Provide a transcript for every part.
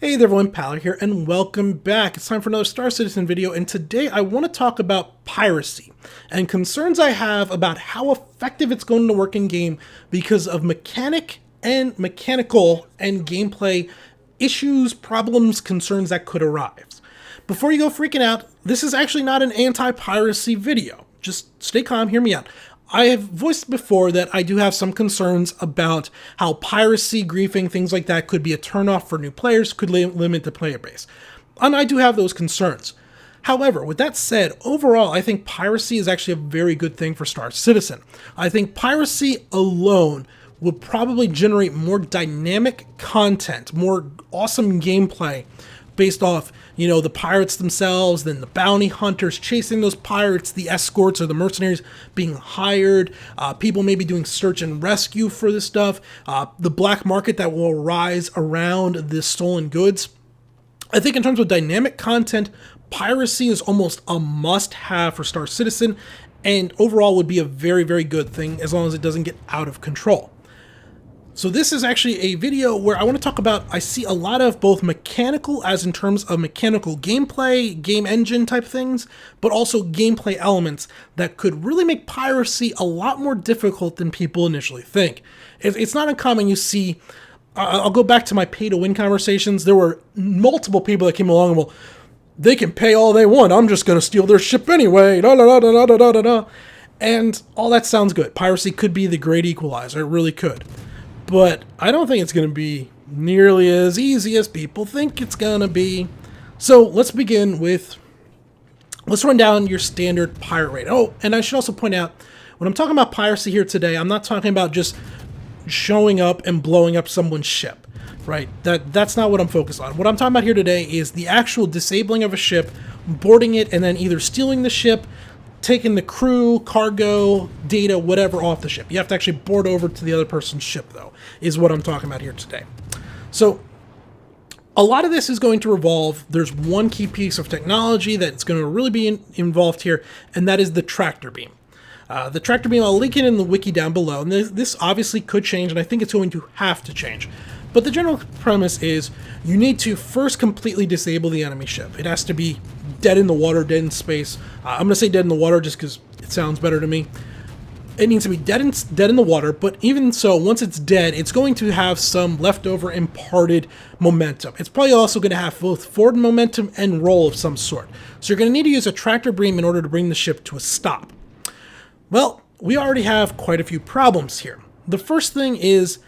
Hey there everyone, Pal here, and welcome back. It's time for another Star Citizen video, and today I want to talk about piracy and concerns I have about how effective it's going to work in game because of mechanical and gameplay issues, problems, concerns that could arise. Before you go freaking out, this is actually not an anti-piracy video. Just stay calm, hear me out. I have voiced before that I do have some concerns about how piracy, griefing, things like that could be a turnoff for new players, could limit the player base. And I do have those concerns. However, with that said, overall, I think piracy is actually a very good thing for Star Citizen. I think piracy alone would probably generate more dynamic content, more awesome gameplay based off, the pirates themselves, then the bounty hunters chasing those pirates, the escorts or the mercenaries being hired, people maybe doing search and rescue for this stuff, the black market that will arise around the stolen goods. I think in terms of dynamic content, piracy is almost a must-have for Star Citizen, and overall would be a very, very good thing as long as it doesn't get out of control. So this is actually a video where I want to talk about, I see a lot of both mechanical, as in terms of mechanical gameplay, game engine type things, but also gameplay elements that could really make piracy a lot more difficult than people initially think. It's not uncommon you see, I'll go back to my pay-to-win conversations, there were multiple people that came along and, well, they can pay all they want, I'm just going to steal their ship anyway, da da da da da da da da. And all that sounds good. Piracy could be the great equalizer, it really could. But I don't think it's going to be nearly as easy as people think it's going to be. So let's begin with, let's run down your standard pirate rate. Oh, and I should also point out, when I'm talking about piracy here today, I'm not talking about just showing up and blowing up someone's ship, right? That's not what I'm focused on. What I'm talking about here today is the actual disabling of a ship, boarding it, and then either stealing the ship, taking the crew, cargo, data, whatever off the ship. You have to actually board over to the other person's ship, though, is what I'm talking about here today. So a lot of this is going to revolve, there's one key piece of technology that's going to really be involved here, and that is the tractor beam. The tractor beam, I'll link it in the wiki down below, and this obviously could change, and I think it's going to have to change. But the general premise is you need to first completely disable the enemy ship. It has to be dead in the water, dead in space. I'm going to say dead in the water just because it sounds better to me. It needs to be dead in the water, but even so, once it's dead, it's going to have some leftover imparted momentum. It's probably also going to have both forward momentum and roll of some sort. So you're going to need to use a tractor beam in order to bring the ship to a stop. Well, we already have quite a few problems here. The first thing is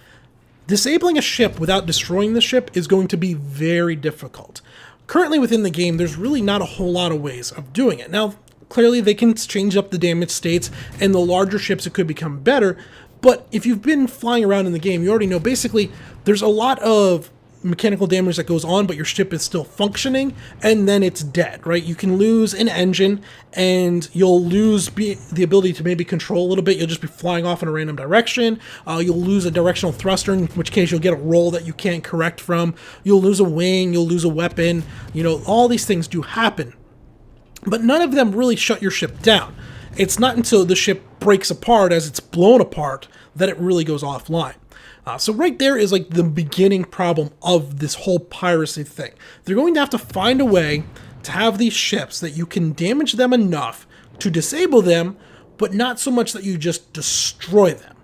disabling a ship without destroying the ship is going to be very difficult. Currently within the game, there's really not a whole lot of ways of doing it. Now, clearly they can change up the damage states, and the larger ships it could become better, but if you've been flying around in the game, you already know basically there's a lot of mechanical damage that goes on, but your ship is still functioning, and then it's dead, right? You can lose an engine, and you'll lose the ability to maybe control a little bit. You'll just be flying off in a random direction. You'll lose a directional thruster, in which case you'll get a roll that you can't correct from. You'll lose a wing, you'll lose a weapon. All these things do happen. But none of them really shut your ship down. It's not until the ship breaks apart, as it's blown apart, that it really goes offline. So right there is like the beginning problem of this whole piracy thing. They're going to have to find a way to have these ships that you can damage them enough to disable them, but not so much that you just destroy them.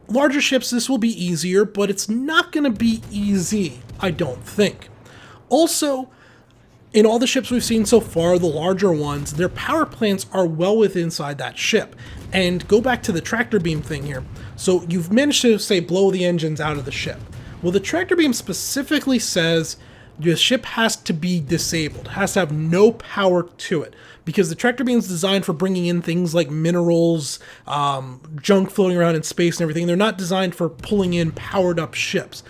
Larger ships, this will be easier, but it's not going to be easy, I don't think. Also, in all the ships we've seen so far, the larger ones, their power plants are well within inside that ship. And go back to the tractor beam thing here. So you've managed to, say, blow the engines out of the ship. Well, the tractor beam specifically says the ship has to be disabled, has to have no power to it, because the tractor beam is designed for bringing in things like minerals, junk floating around in space and everything. They're not designed for pulling in powered up ships.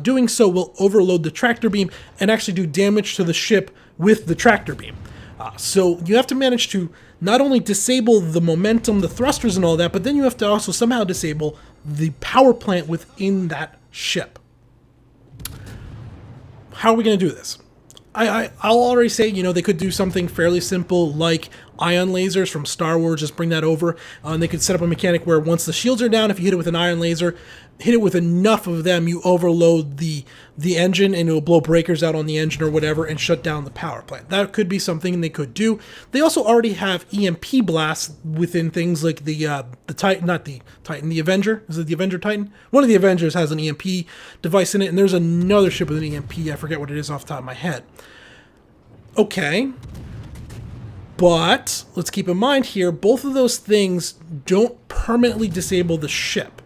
Doing so will overload the tractor beam and actually do damage to the ship with the tractor beam. So you have to manage to not only disable the momentum, the thrusters and all that, but then you have to also somehow disable the power plant within that ship. How are we going to do this? I'll already say, they could do something fairly simple like ion lasers from Star Wars. Just bring that over. And they could set up a mechanic where once the shields are down, if you hit it with an ion laser, hit it with enough of them, you overload the engine and it'll blow breakers out on the engine or whatever and shut down the power plant. That could be something they could do. They also already have EMP blasts within things like the Titan, not the Titan, the Avenger. Is it the Avenger Titan? One of the Avengers has an EMP device in it, and there's another ship with an EMP. I forget what it is off the top of my head. Okay. But let's keep in mind here, both of those things don't permanently disable the ship.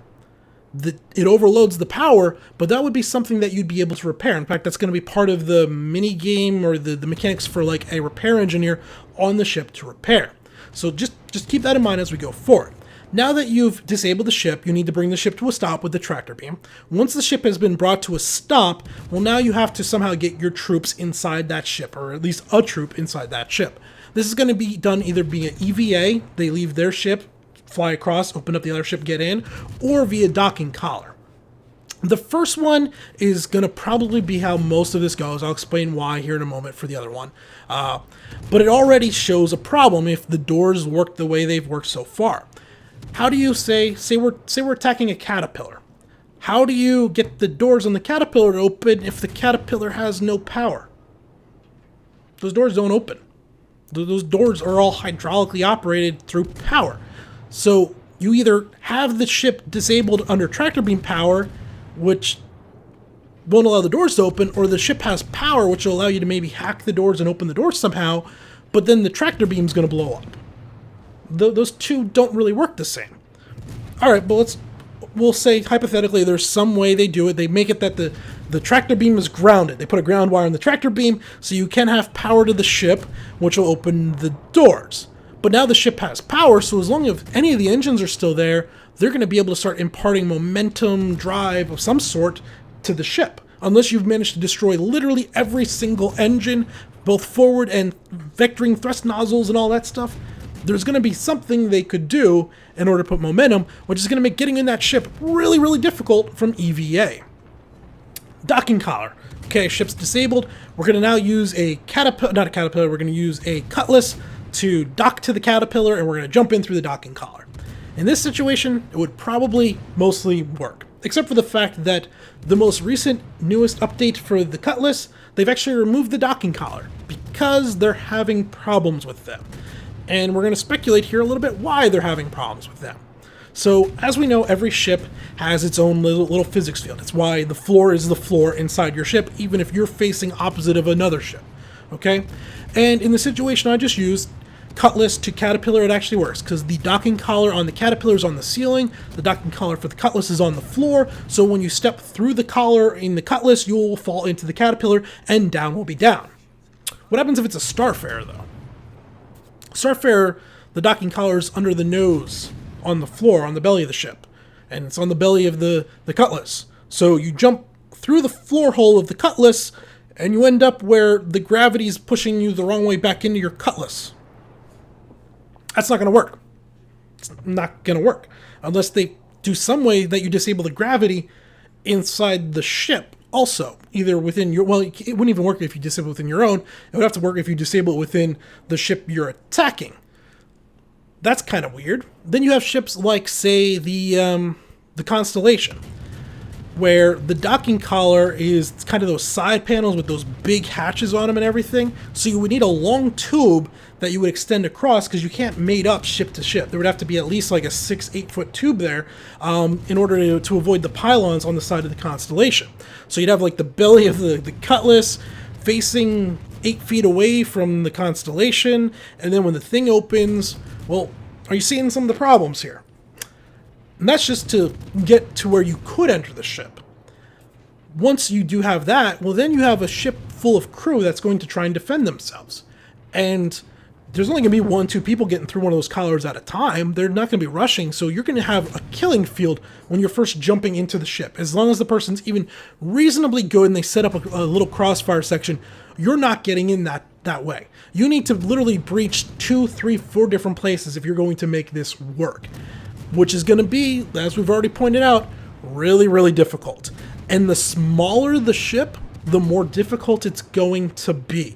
It overloads the power, but that would be something that you'd be able to repair. In fact, that's going to be part of the mini game or the mechanics for like a repair engineer on the ship to repair. So just keep that in mind as we go forward. Now that you've disabled the ship, you need to bring the ship to a stop with the tractor beam. Once the ship has been brought to a stop, well, now you have to somehow get your troops inside that ship, or at least a troop inside that ship. This is going to be done either via EVA, they leave their ship, fly across, open up the other ship, get in, or via docking collar. The first one is going to probably be how most of this goes. I'll explain why here in a moment for the other one. But it already shows a problem if the doors work the way they've worked so far. How do you say we're attacking a caterpillar? How do you get the doors on the caterpillar to open if the caterpillar has no power? Those doors don't open. Those doors are all hydraulically operated through power. So you either have the ship disabled under tractor beam power, which won't allow the doors to open, or the ship has power, which will allow you to maybe hack the doors and open the doors somehow, but then the tractor beam's going to blow up. Those two don't really work the same. All right, but we'll say hypothetically there's some way they do it. They make it that the tractor beam is grounded. They put a ground wire on the tractor beam so you can have power to the ship, which will open the doors. But now the ship has power, so as long as any of the engines are still there, they're going to be able to start imparting momentum, drive of some sort to the ship. Unless you've managed to destroy literally every single engine, both forward and vectoring thrust nozzles and all that stuff, there's going to be something they could do in order to put momentum, which is going to make getting in that ship really, really difficult from EVA. Docking collar. Okay, ship's disabled. We're going to now use we're going to use a cutlass to dock to the caterpillar, and we're going to jump in through the docking collar. In this situation, it would probably mostly work, except for the fact that the most recent, newest update for the cutlass, they've actually removed the docking collar because they're having problems with them. And we're going to speculate here a little bit why they're having problems with them. So, as we know, every ship has its own little physics field. It's why the floor is the floor inside your ship, even if you're facing opposite of another ship. Okay? And in the situation I just used, cutlass to caterpillar, it actually works because the docking collar on the caterpillar is on the ceiling, the docking collar for the cutlass is on the floor, so when you step through the collar in the cutlass, you will fall into the caterpillar and down will be down. What happens if it's a Starfarer though? Starfarer, the docking collar is under the nose on the floor, on the belly of the ship, and it's on the belly of the cutlass. So you jump through the floor hole of the cutlass and you end up where the gravity is pushing you the wrong way back into your cutlass. That's not going to work. It's not going to work unless they do some way that you disable the gravity inside the ship also, either within your, well, it wouldn't even work if you disable it within your own. It would have to work if you disable it within the ship you're attacking. That's kind of weird. Then you have ships like, say, the Constellation, where the docking collar is kind of those side panels with those big hatches on them and everything. So you would need a long tube that you would extend across because you can't mate up ship to ship. There would have to be at least like a 6-8 foot tube there in order to avoid the pylons on the side of the Constellation. So you'd have like the belly of the Cutlass facing 8 feet away from the Constellation, and then when the thing opens, well, are you seeing some of the problems here? And that's just to get to where you could enter the ship. Once you do have that, well, then you have a ship full of crew that's going to try and defend themselves. And there's only going to be 1-2 people getting through one of those collars at a time. They're not going to be rushing, so you're going to have a killing field when you're first jumping into the ship. As long as the person's even reasonably good and they set up a little crossfire section, you're not getting in that way. You need to literally breach 2, 3, 4 different places if you're going to make this work, which is going to be, as we've already pointed out, really, really difficult. And the smaller the ship, the more difficult it's going to be.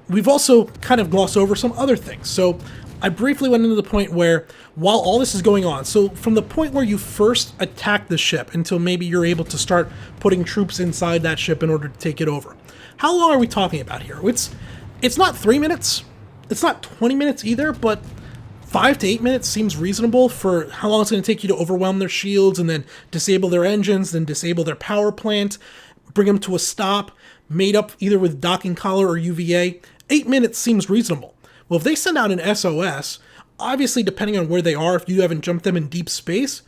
we've also kind of glossed over some other things. So I briefly went into the point where, while all this is going on, so from the point where you first attack the ship until maybe you're able to start putting troops inside that ship in order to take it over, how long are we talking about here? It's not 3 minutes, it's not 20 minutes either, but 5 to 8 minutes seems reasonable for how long it's going to take you to overwhelm their shields and then disable their engines, then disable their power plant, bring them to a stop, made up either with docking collar or UVA. 8 minutes seems reasonable. Well, if they send out an SOS, obviously depending on where they are, if you haven't jumped them in deep space,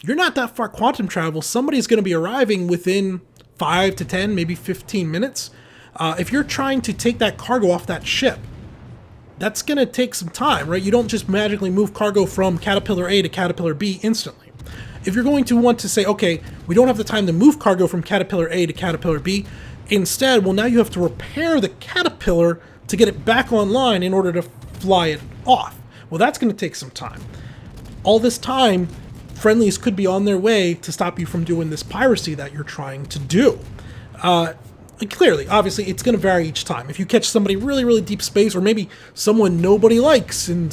you're not that far quantum travel. Somebody's going to be arriving within 5 to 10, maybe 15 minutes. If you're trying to take that cargo off that ship, that's going to take some time, right? You don't just magically move cargo from Caterpillar A to Caterpillar B instantly. If you're going to want to say, okay, we don't have the time to move cargo from Caterpillar A to Caterpillar B, instead, well, now you have to repair the Caterpillar to get it back online in order to fly it off. Well, that's going to take some time. All this time, friendlies could be on their way to stop you from doing this piracy that you're trying to do. Clearly, obviously, it's going to vary each time. If you catch somebody really, really deep space, or maybe someone nobody likes, and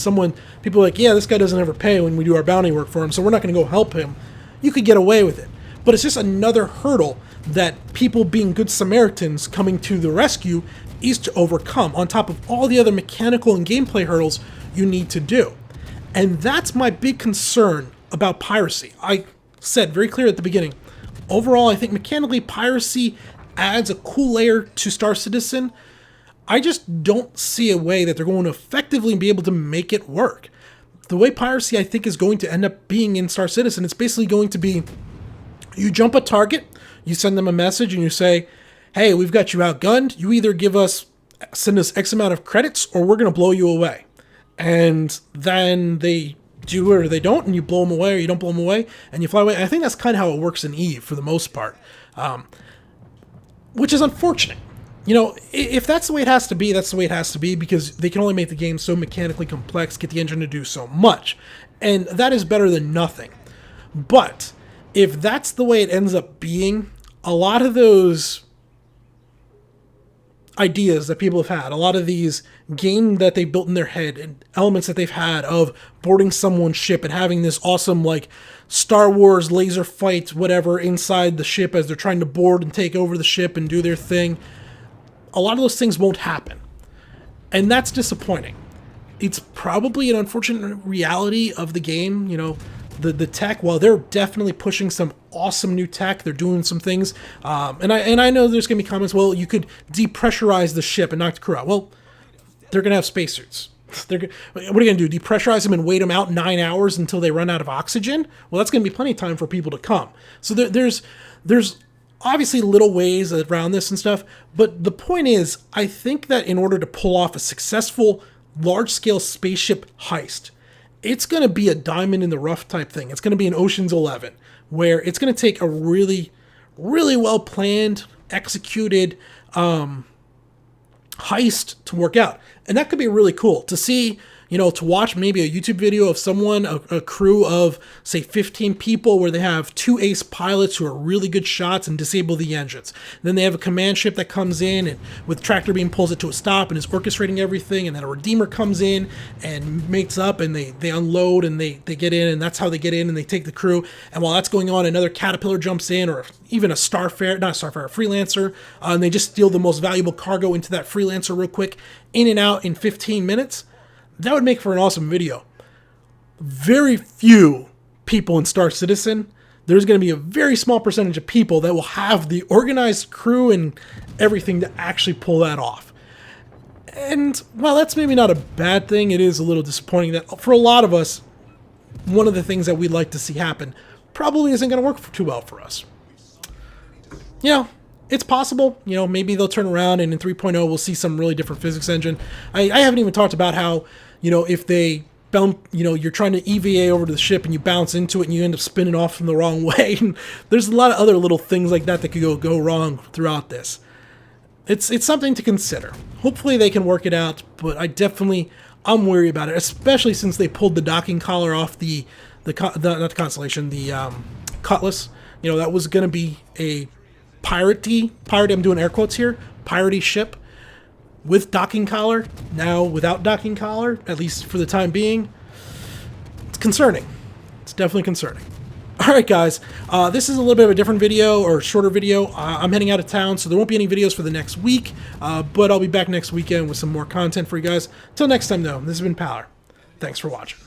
people are like, yeah, this guy doesn't ever pay when we do our bounty work for him, so we're not going to go help him, you could get away with it. But it's just another hurdle that people being good Samaritans coming to the rescue is to overcome, on top of all the other mechanical and gameplay hurdles you need to do. And that's my big concern about Piracy. I said very clear at the beginning, overall, I think mechanically Piracy adds a cool layer to Star Citizen. I just don't see a way that they're going to effectively be able to make it work. The way Piracy, I think, is going to end up being in Star Citizen, it's basically going to be, you jump a target, you send them a message, and you say, hey, we've got you outgunned. You either send us X amount of credits, or we're going to blow you away. And then they do it or they don't, and you blow them away or you don't blow them away, and you fly away. And I think that's kind of how it works in EVE for the most part. Which is unfortunate. You know, if that's the way it has to be, that's the way it has to be, because they can only make the game so mechanically complex, get the engine to do so much. And that is better than nothing. But if that's the way it ends up being, a lot of those ideas that people have had, a lot of these game that they built in their head and elements that they've had of boarding someone's ship and having this awesome, like, Star Wars laser fight, whatever, inside the ship as they're trying to board and take over the ship and do their thing, a lot of those things won't happen. And that's disappointing. It's probably an unfortunate reality of the game. You know, the tech, while they're definitely pushing some awesome new tech, they're doing some things. And I know there's going to be comments, well, you could depressurize the ship and knock the crew out. Well, they're going to have spacesuits. What are you going to do? Depressurize them and wait them out 9 hours until they run out of oxygen? Well, that's going to be plenty of time for people to come. So there's obviously little ways around this and stuff. But the point is, I think that in order to pull off a successful large-scale spaceship heist, it's going to be a diamond in the rough type thing. It's going to be an Ocean's 11, where it's going to take a really, really well-planned, executed heist to work out. And that could be really cool to see, you know, to watch maybe a YouTube video of someone, a crew of, say, 15 people, where they have 2 ace pilots who are really good shots and disable the engines. Then they have a command ship that comes in and with tractor beam pulls it to a stop and is orchestrating everything. And then a Redeemer comes in and mates up and they unload and they get in, and that's how they get in and they take the crew. And while that's going on, another Caterpillar jumps in, or even a Freelancer, and they just steal the most valuable cargo into that Freelancer real quick, in and out in 15 minutes. That would make for an awesome video. Very few people in Star Citizen, there's going to be a very small percentage of people that will have the organized crew and everything to actually pull that off. And while that's maybe not a bad thing, it is a little disappointing that for a lot of us, one of the things that we'd like to see happen probably isn't going to work too well for us. You know, it's possible, you know, maybe they'll turn around and in 3.0 we'll see some really different physics engine. I haven't even talked about how, you know, if they bump, you know, you're trying to EVA over to the ship and you bounce into it and you end up spinning off from the wrong way. And there's a lot of other little things like that that could go wrong throughout this. It's something to consider. Hopefully they can work it out, but I'm worried about it, especially since they pulled the docking collar off not the Constellation, the Cutlass. You know, that was going to be a pirate, I'm doing air quotes here, piratey ship. with docking collar, now without docking collar, at least for the time being. It's concerning. It's definitely concerning. Alright guys, this is a little bit of a different video, or shorter video. I'm heading out of town, so there won't be any videos for the next week, but I'll be back next weekend with some more content for you guys. Till next time though, this has been Power. Thanks for watching.